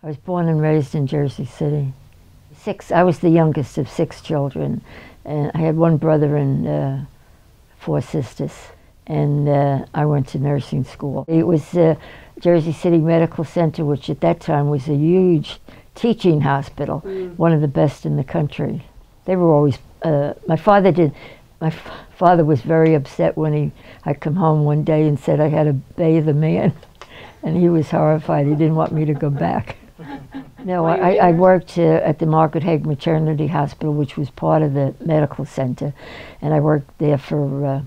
I was born and raised in Jersey City. I was the youngest of 6 children, and I had 1 brother and 4 sisters, and I went to nursing school. It was Jersey City Medical Center, which at that time was a huge teaching hospital, one of the best in the country. They were always, my father was very upset when I come home one day and said I had to bathe a man, and he was horrified. He didn't want me to go back. No, I worked at the Margaret Haig Maternity Hospital, which was part of the medical center, and I worked there for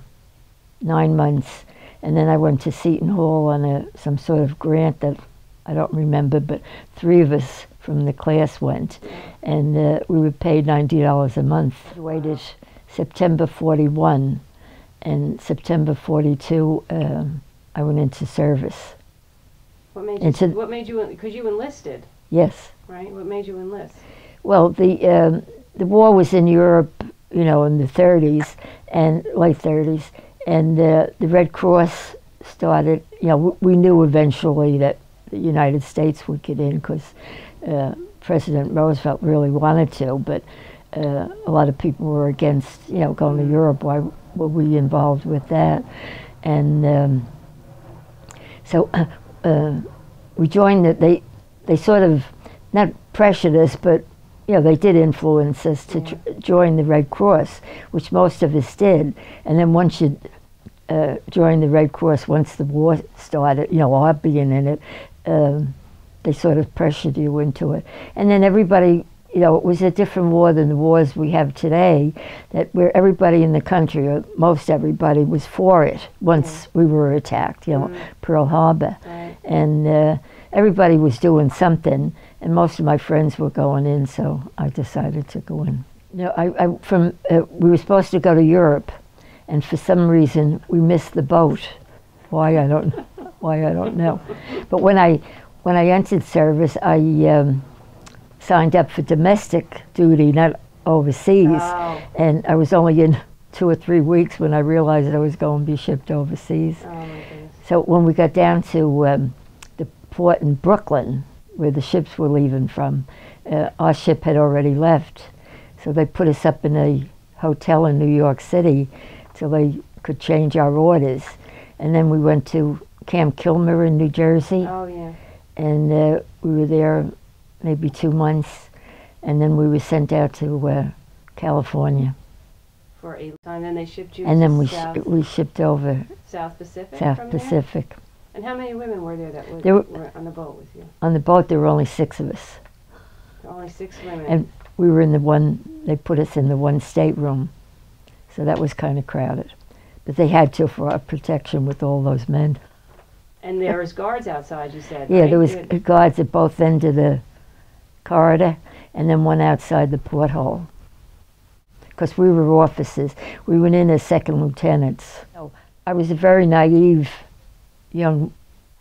9 months, and then I went to Seton Hall on some sort of grant that I don't remember, but 3 of us from the class went, and we were paid $90 a month. I waited September 41, and September 42 I went into service. What made you, because you enlisted? Yes. Right, what made you enlist? Well, the war was in Europe, you know, in the 30s, and late 30s, and the Red Cross started, you know, we knew eventually that the United States would get in because President Roosevelt really wanted to, but a lot of people were against, you know, going to Europe. Why were we involved with that? And so we joined it. They sort of, not pressured us, but, you know, they did influence us to join the Red Cross, which most of us did. And then once you join the Red Cross, once the war started, you know, our being in it, they sort of pressured you into it. And then everybody, you know, it was a different war than the wars we have today, that where everybody in the country, or most everybody, was for it once we were attacked, you know, Pearl Harbor. Right. And everybody was doing something, and most of my friends were going in, so I decided to go in. You know, we were supposed to go to Europe, and for some reason we missed the boat. Why, I don't know. But when I entered service, I signed up for domestic duty, not overseas. Oh. And I was only in 2 or 3 weeks when I realized I was going to be shipped overseas. Oh, my goodness. So when we got down to the port in Brooklyn, where the ships were leaving from, our ship had already left. So they put us up in a hotel in New York City till they could change our orders. And then we went to Camp Kilmer in New Jersey. Oh, yeah. And we were there maybe 2 months, and then we were sent out to California. For a time, then they shipped you. And then we shipped over South Pacific. South Pacific. There? And how many women were there were on the boat with you? On the boat, there were only 6 of us. Only 6 women. And we were in the one. They put us in the one stateroom, so that was kind of crowded. But they had to for our protection with all those men. And there was guards outside, you said. Yeah, right? there was guards at both ends of the corridor, and then one outside the porthole. Because we were officers. We went in as second lieutenants. So I was a very naive young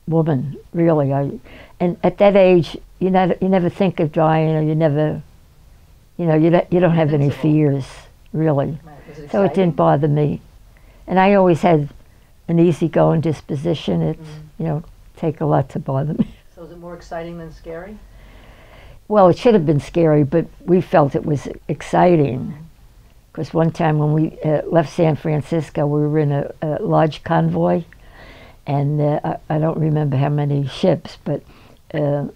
woman, really. And at that age, you never think of dying, or you never, you know, you don't have any fears, really. Right. So it didn't bother me. And I always had an easygoing disposition. It, you know, take a lot to bother me. So is it more exciting than scary? Well, it should have been scary, but we felt it was exciting. Because one time when we left San Francisco, we were in a large convoy, and I don't remember how many ships, but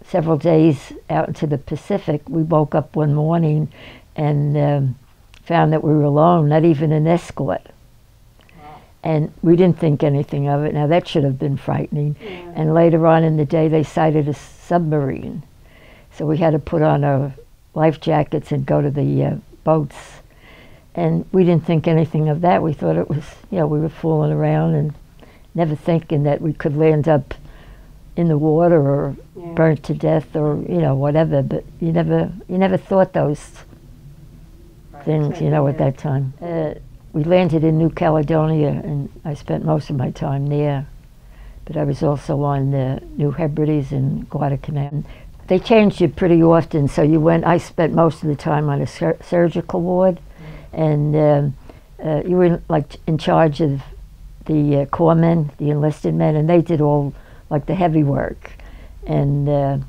several days out into the Pacific, we woke up one morning and found that we were alone, not even an escort. Wow. And we didn't think anything of it. Now that should have been frightening. Yeah. And later on in the day, they sighted a submarine. So we had to put on our life jackets and go to the boats. And we didn't think anything of that. We thought it was, you know, we were fooling around and never thinking that we could land up in the water or burnt to death or, you know, whatever. But you never thought those things, you know, at that time. We landed in New Caledonia, and I spent most of my time there. But I was also on New Hebrides and Guadalcanal. They changed it pretty often, so I spent most of the time on a surgical ward, and you were like in charge of the corpsmen, the enlisted men, and they did all like the heavy work. And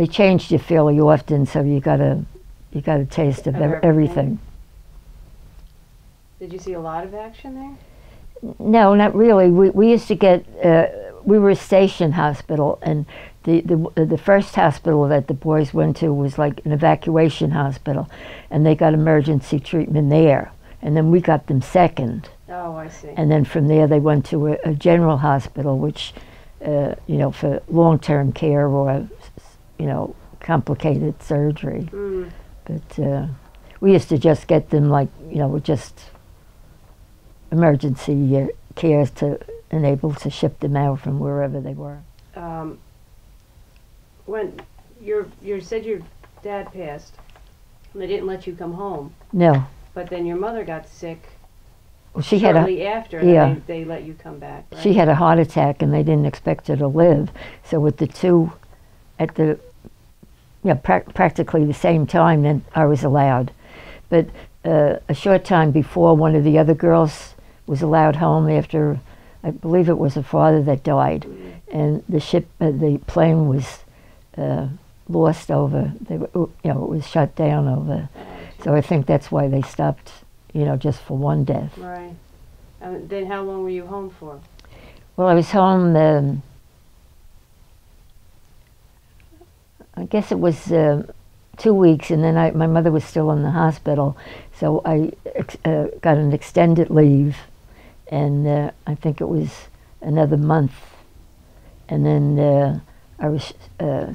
they changed you fairly often, so you got a taste of everything. Did you see a lot of action there? No, not really. We used to get, we were a station hospital, and the first hospital that the boys went to was like an evacuation hospital, and they got emergency treatment there. And then we got them second. Oh, I see. And then from there they went to a general hospital, which, you know, for long-term care or, you know, complicated surgery. Mm. But we used to just get them, like, you know, just emergency care to enable to ship them out from wherever they were. When you said your dad passed, and they didn't let you come home. No. But then your mother got sick. Well, she shortly after, and yeah. they let you come back. Right? She had a heart attack, and they didn't expect her to live. So with the two at the, you know, practically the same time, then I was allowed. But a short time before, one of the other girls was allowed home after, I believe it was her father that died, and the plane was lost over. You know, it was shut down over. So I think that's why they stopped, you know, just for one death. Right. Then how long were you home for? Well, I was home, I guess it was 2 weeks, and then my mother was still in the hospital, so I got an extended leave, and I think it was another month. And then I was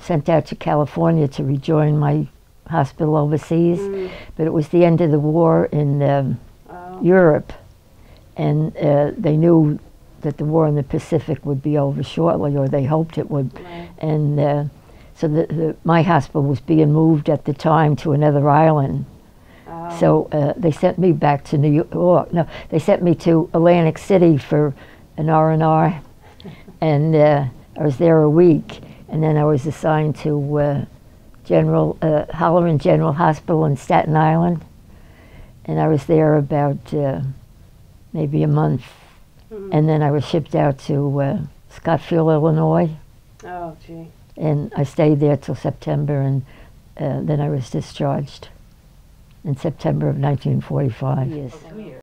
sent out to California to rejoin my hospital overseas, but it was the end of the war in Europe, and they knew that the war in the Pacific would be over shortly, or they hoped it would. Right. And so my hospital was being moved at the time to another island. Oh. So they sent me back to New York. No, they sent me to Atlantic City for an R&R, and I was there a week, and then I was assigned to Holloran General Hospital in Staten Island, and I was there about maybe a month, and then I was shipped out to Scottsville, Illinois. Oh, gee. And I stayed there till September, and then I was discharged in September of 1945. Yes. 2 years.